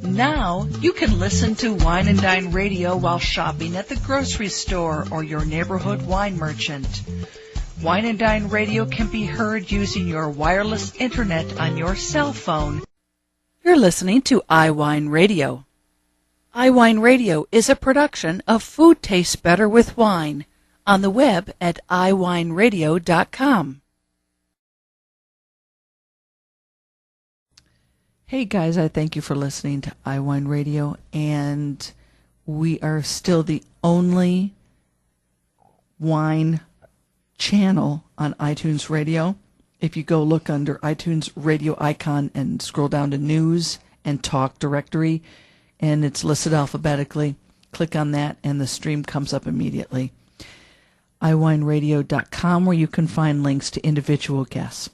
Now you can listen to Wine and Dine Radio while shopping at the grocery store or your neighborhood wine merchant. Wine and Dine Radio can be heard using your wireless internet on your cell phone. You're listening to iWineRadio. iWineRadio is a production of Food Tastes Better with Wine on the web at iWineRadio.com. Hey guys, I thank you for listening to iWine Radio, and we are still the only wine channel on iTunes Radio. If you go look under iTunes Radio icon and scroll down to News and Talk Directory, and it's listed alphabetically, click on that and the stream comes up immediately. iWineRadio.com, where you can find links to individual guests.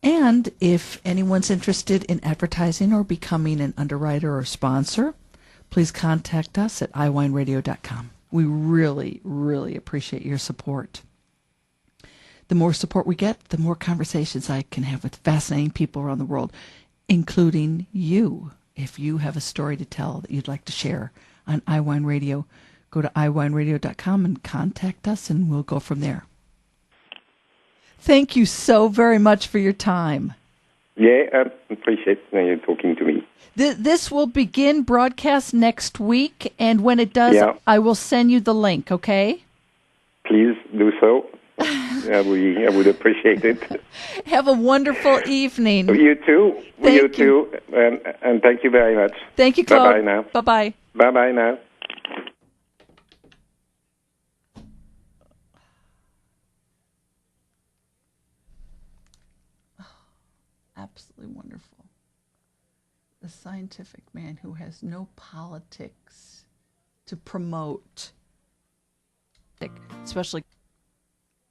And if anyone's interested in advertising or becoming an underwriter or sponsor, please contact us at iWineRadio.com. We really, really appreciate your support. The more support we get, the more conversations I can have with fascinating people around the world, including you. If you have a story to tell that you'd like to share on iWine Radio, go to iWineRadio.com and contact us, and we'll go from there. Thank you so very much for your time. Yeah, I appreciate you talking to me. This will begin broadcast next week, and when it does, I will send you the link, okay? Please do so. I would appreciate it. Have a wonderful evening. You too. You too. And thank you very much. Thank you, Claude. Bye-bye now. Bye-bye. Bye-bye now. Absolutely wonderful. The scientific man who has no politics to promote, especially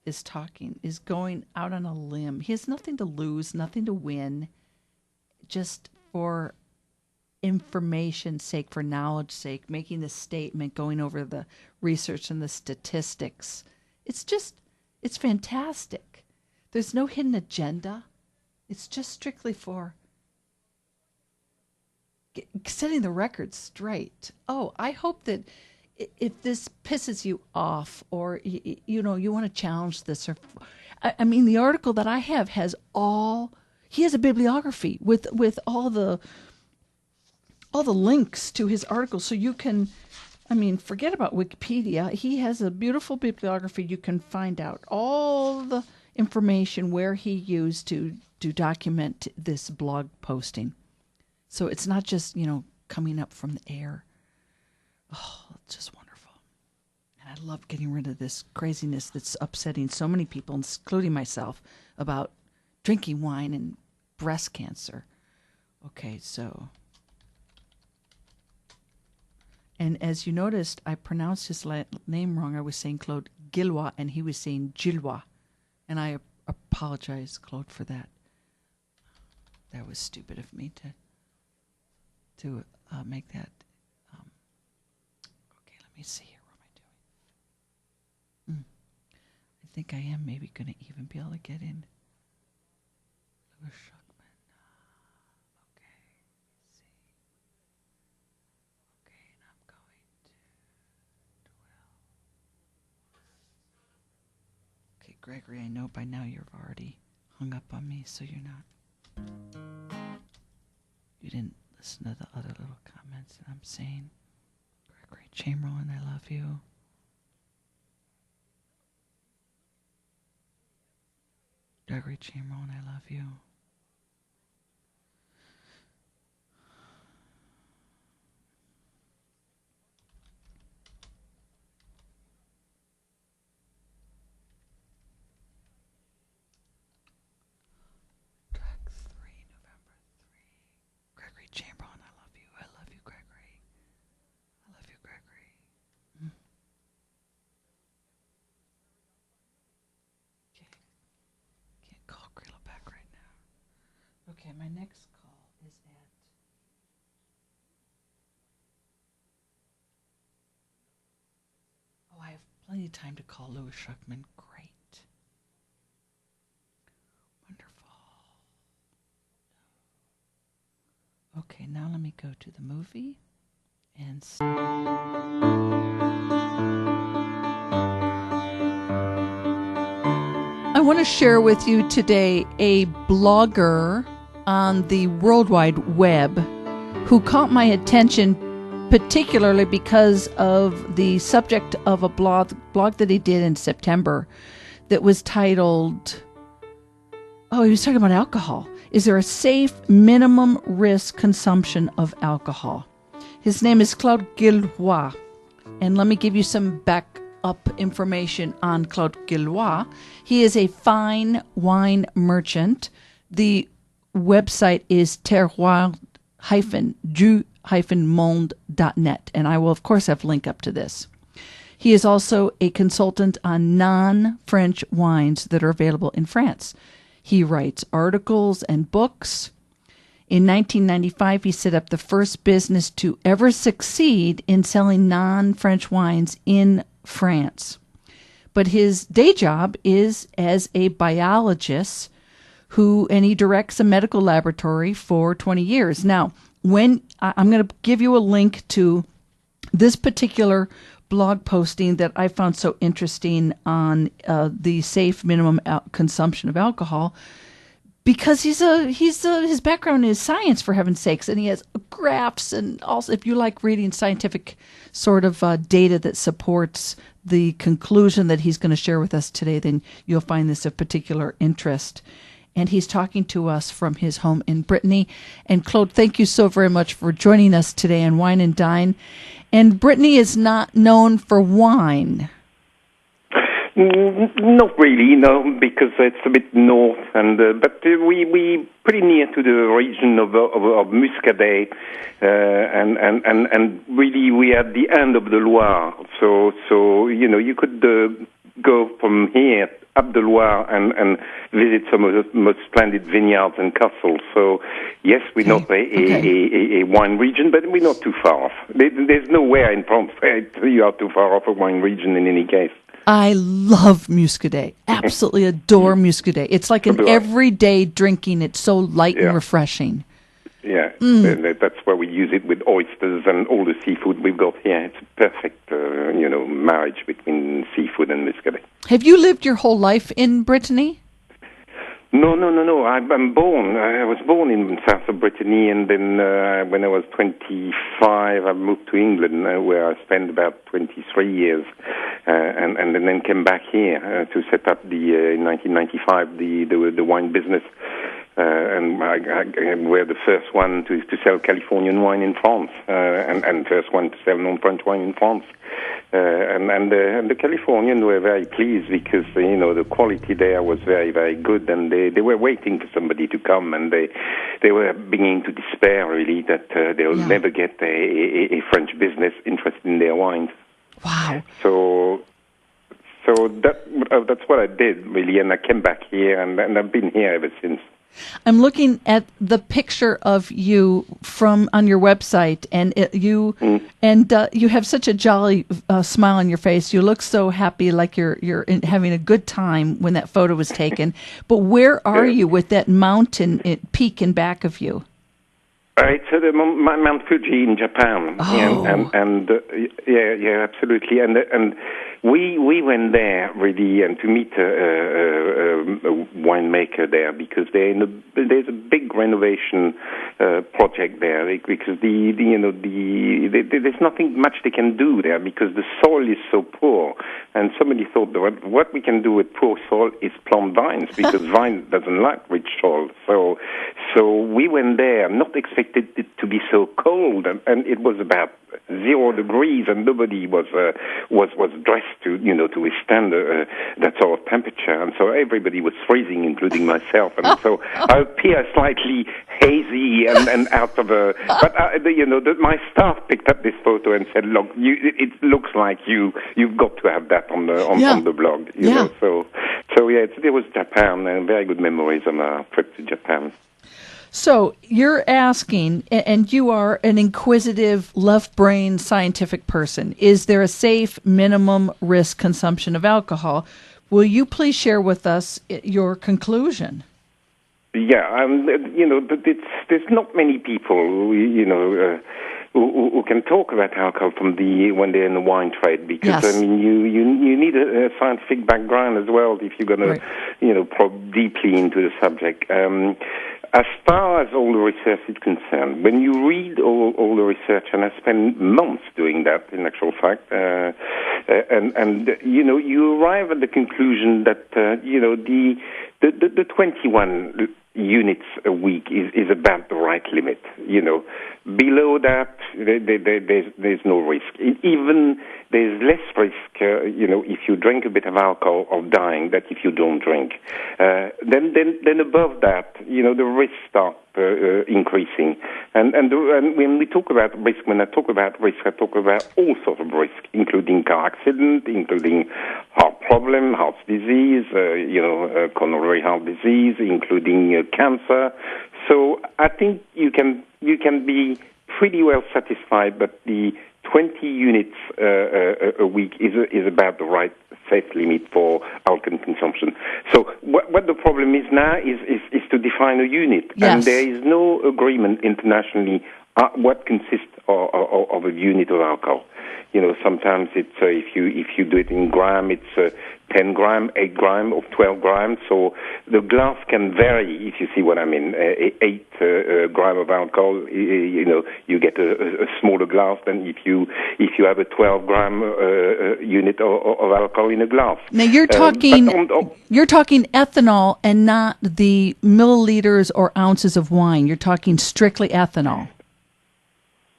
is going out on a limb. He has nothing to lose, nothing to win, just for information's sake, for knowledge's sake, making the statement, going over the research and the statistics. It's fantastic. There's no hidden agenda. It's just strictly for setting the record straight. Oh, I hope that if this pisses you off, or you want to challenge this, or I mean, the article that I have has he has a bibliography with all the links to his article, so you can, forget about Wikipedia. He has a beautiful bibliography. You can find out all the information where he used to document this blog posting. So it's not just, coming up from the air. Oh, it's just wonderful. And I love getting rid of this craziness that's upsetting so many people, including myself, about drinking wine and breast cancer. Okay, so. And as you noticed, I pronounced his name wrong. I was saying Claude Gillois, and he was saying Gillois. And I apologize, Claude, for that. That was stupid of me to make that. Okay, let me see here. What am I doing? I think I am maybe going to even be able to get in. Louis Schuckman. Okay, let's see. Okay, and I'm going to 12. Okay, Gregory, I know by now you've already hung up on me, so you're not. You didn't listen to the other little comments that I'm saying. Gregory Chamberlain, I love you. Gregory Chamberlain, I love you. Chamberlain, I love you. I love you, Gregory. I love you, Gregory. Okay. Can't call Grilla back right now. Okay, my next call is at. Oh, I have plenty of time to call Louis Schuckman. Great. Okay, now let me go to the movie and I want to share with you today a blogger on the World Wide Web who caught my attention particularly because of the subject of a blog that he did in September that was titled, he was talking about alcohol. Is there a safe minimum risk consumption of alcohol? His name is Claude Gillois. And let me give you some backup information on Claude Gillois. He is a fine wine merchant. The website is terroirs-du-monde.net. And I will, of course, have a link up to this. He is also a consultant on non-French wines that are available in France. He writes articles and books. In 1995, he set up the first business to ever succeed in selling non-French wines in France. But his day job is as a biologist and he directs a medical laboratory for 20 years. Now, when I'm going to give you a link to this particular blog posting that I found so interesting on the safe minimum consumption of alcohol, because his background is science, for heaven's sakes, and he has graphs, and also if you like reading scientific sort of data that supports the conclusion that he's going to share with us today, then you'll find this of particular interest. And he's talking to us from his home in Brittany. And Claude, thank you so very much for joining us today on Wine and Dine. And Brittany is not known for wine. Not really, no, because it's a bit north, but we pretty near to the region of Muscadet, and really we are at the end of the Loire. So you could go from here up the Loire and visit some of the most splendid vineyards and castles. So, yes, we're not a wine region, but we're not too far off. There's nowhere in France where you are too far off a wine region in any case. I love Muscadet. Absolutely adore Muscadet. It's like an everyday drinking. It's so light and refreshing. Yeah, that's why we use it with oysters and all the seafood we've got here. It's a perfect, marriage between seafood and Muscadet. Have you lived your whole life in Brittany? No. I'm born. I was born in south of Brittany, and then when I was 25, I moved to England, where I spent about 23 years, and then came back here to set up in 1995 the wine business. And we're the first one to sell Californian wine in France, and first one to sell non-French wine in France. And the Californians were very pleased because the quality there was very, very good, and they were waiting for somebody to come, and they were beginning to despair really that they'll never get a French business interested in their wines. Wow! So that's what I did really, and I came back here, and I've been here ever since. I'm looking at the picture of you on your website, and you have such a jolly smile on your face. You look so happy, like you're having a good time when that photo was taken. But where are you with that mountain peak in back of you? It's the Mount Fuji in Japan. Oh. And absolutely. And we went there really and to meet a winemaker there because there's a big renovation project there because there's nothing much they can do there because the soil is so poor. And somebody thought that what we can do with poor soil is plant vines because vine doesn't like rich soil. So we went there, not expected it to be so cold, and it was about 0 degrees, and nobody was dressed to withstand that sort of temperature, and so everybody was freezing, including myself, and so I appear slightly hazy and out of a. But my staff picked up this photo and said, "Look, it looks like you've got to have that on the blog." You know, so it was Japan, and very good memories on our trip to Japan. So you're asking, and you are an inquisitive, left-brain scientific person, is there a safe minimum risk consumption of alcohol? Will you please share with us your conclusion? there's not many people who can talk about alcohol when they're in the wine trade, because yes. I mean you need a scientific background as well if you're going to probe deeply into the subject. As far as all the research is concerned, when you read all the research, and I spent months doing that in actual fact, and you arrive at the conclusion that the 21 units a week is about the right limit. Below that, there's no risk. Even there's less risk, if you drink a bit of alcohol of dying than if you don't drink. Then above that, the risks start increasing. And when we talk about risk, when I talk about risk, I talk about all sorts of risk, including car accident, including heart problem, heart disease, coronary heart disease, including cancer. So I think you can be pretty well satisfied that the 20 units a week is about the right safe limit for alcohol consumption. So what the problem is now is to define a unit, yes. And there is no agreement internationally what consists of a unit of alcohol. Sometimes it's if you do it in gram, it's 10 gram, 8 gram, or 12 grams. So the glass can vary, if you see what I mean. 8 gram of alcohol, you get a smaller glass than if you have a 12 gram unit of alcohol in a glass. Now you're talking ethanol and not the milliliters or ounces of wine. You're talking strictly ethanol.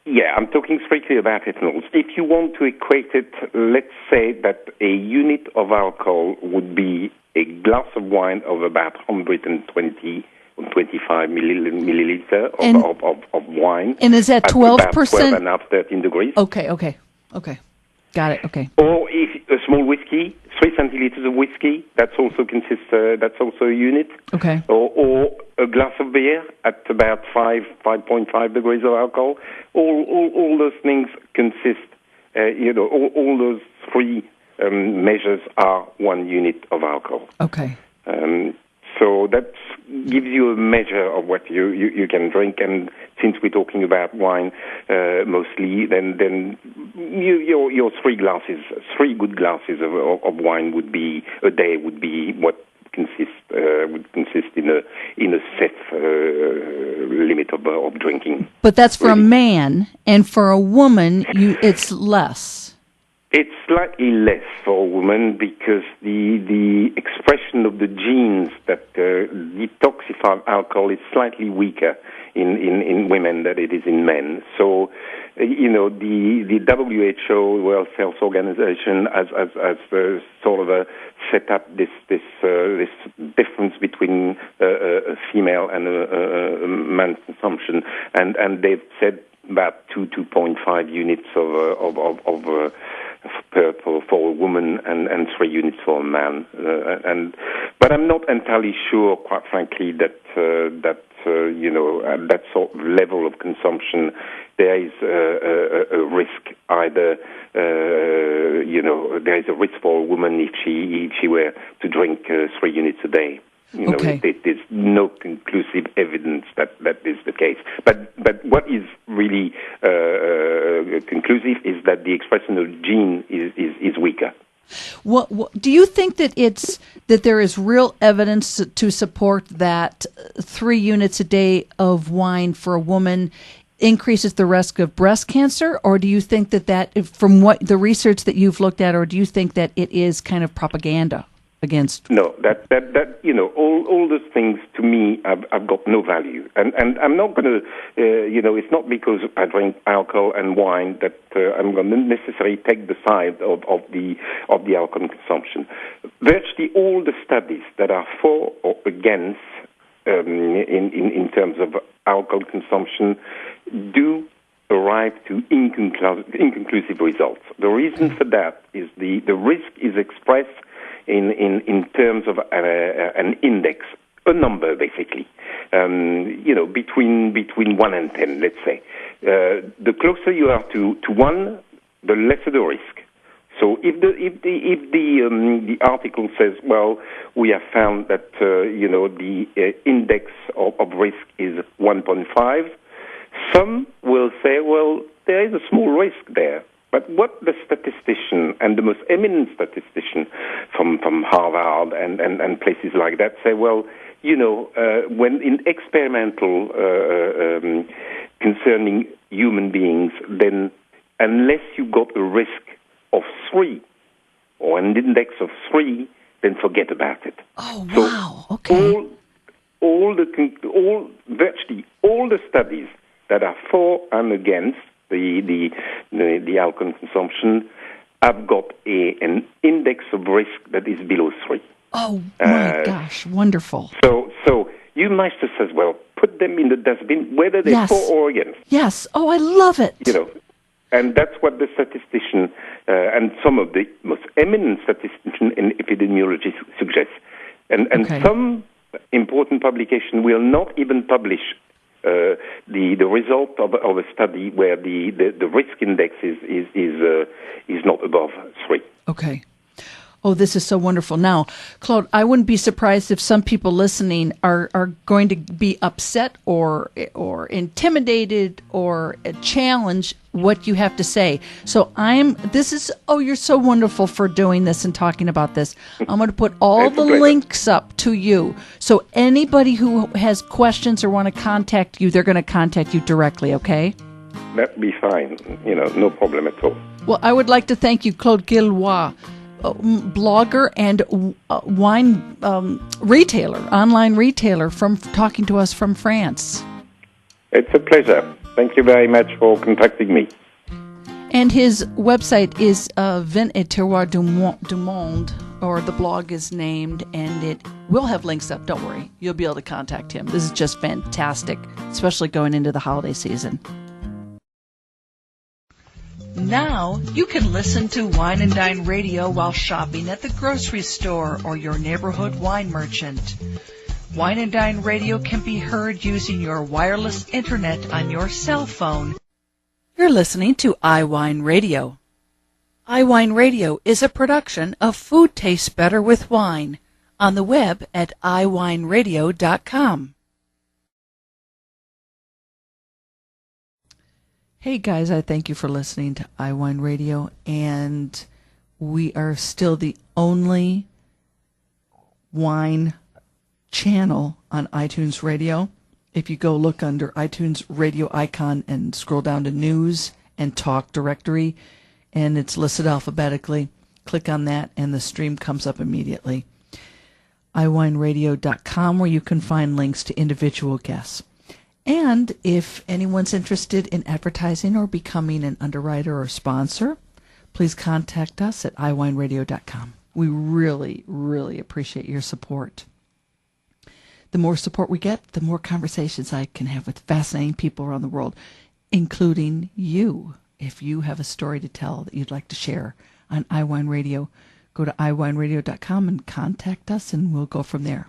Yeah, I'm talking strictly about ethanol. If you want to equate it, let's say that a unit of alcohol would be a glass of wine of about 120 or 25 milliliter of wine. And is that 12%? About 12 and a half, 13 degrees. Okay. Got it, okay. Or if a small whiskey, 3 centiliters of whiskey, that's also a unit. Okay. Or a glass of beer at about 5.5 degrees of alcohol. All those things consist, all those three measures are 1 unit of alcohol. Okay. So that gives you a measure of what you can drink, and since we're talking about wine mostly, then your 3 good glasses of wine would be a day would be what would consist in a safe limit of drinking. But that's for a man, and for a woman, it's less. It's slightly less for a woman because the expression of the genes that detoxify alcohol is slightly weaker in women than it is in men. So, the WHO, World Health Organization, has sort of set up this difference between a female and a man's consumption, and they've said about 2.5 units for a woman and 3 units for a man. But I'm not entirely sure, quite frankly, that at that sort of level of consumption, there is a risk either. There is a risk for a woman if she were to drink 3 units a day. There's no conclusive evidence that is the case. But what is really conclusive is that the expression of gene is weaker. What do you think that there is real evidence to support that 3 units a day of wine for a woman increases the risk of breast cancer, or do you think that from what the research that you've looked at, or do you think that it is kind of propaganda against? No, that all those things to me have got no value, and I'm not going to it's not because I drink alcohol and wine that I'm going to necessarily take the side of the alcohol consumption. Virtually all the studies that are for or against in terms of alcohol consumption do arrive to inconclusive results. The reason for that is the risk is expressed in terms of an index, a number basically, between 1 and 10, let's say. The closer you are to 1, the lesser the risk. So if the article says, well, we have found that the index of risk is 1.5, some will say, well, there is a small risk there. But what the statistician and the most eminent statistician from Harvard and places like that say, well, when in experimental concerning human beings, then unless you got a risk of 3 or an index of 3, then forget about it. Oh, wow. So okay. Virtually all the studies that are for and against the alcohol consumption have got an index of risk that is below 3. Oh, my gosh. Wonderful. So you might just as well put them in the dustbin, whether they're for or against. Yes. Oh, I love it. And that's what the statistician and some of the most eminent statisticians in epidemiology suggest. And some important publication will not even publish the result of a study where the risk index is not above 3. Okay. Oh, this is so wonderful. Now, Claude, I wouldn't be surprised if some people listening are going to be upset or intimidated or challenge what you have to say. So you're so wonderful for doing this and talking about this. I'm going to put all the links up to you. So anybody who has questions or want to contact you, they're going to contact you directly, okay? That'd be fine. No problem at all. Well, I would like to thank you, Claude Guillois, blogger and wine retailer, online retailer, from talking to us from France. It's a pleasure. Thank you very much for contacting me. And his website is Vin et Terroir du Monde, or the blog is named, and we'll have links up. Don't worry. You'll be able to contact him. This is just fantastic, especially going into the holiday season. Now you can listen to Wine and Dine Radio while shopping at the grocery store or your neighborhood wine merchant. Wine and Dine Radio can be heard using your wireless internet on your cell phone. You're listening to iWineRadio. iWineRadio is a production of Food Tastes Better with Wine, on the web at iWineRadio.com. Hey guys, I thank you for listening to iWine Radio, and we are still the only wine channel on iTunes Radio. If you go look under iTunes Radio icon and scroll down to News and Talk Directory, and it's listed alphabetically, click on that and the stream comes up immediately. iWineRadio.com, where you can find links to individual guests. And if anyone's interested in advertising or becoming an underwriter or sponsor, please contact us at iWineRadio.com. We really, really appreciate your support. The more support we get, the more conversations I can have with fascinating people around the world, including you. If you have a story to tell that you'd like to share on iWine Radio, go to iWineRadio.com and contact us, and we'll go from there.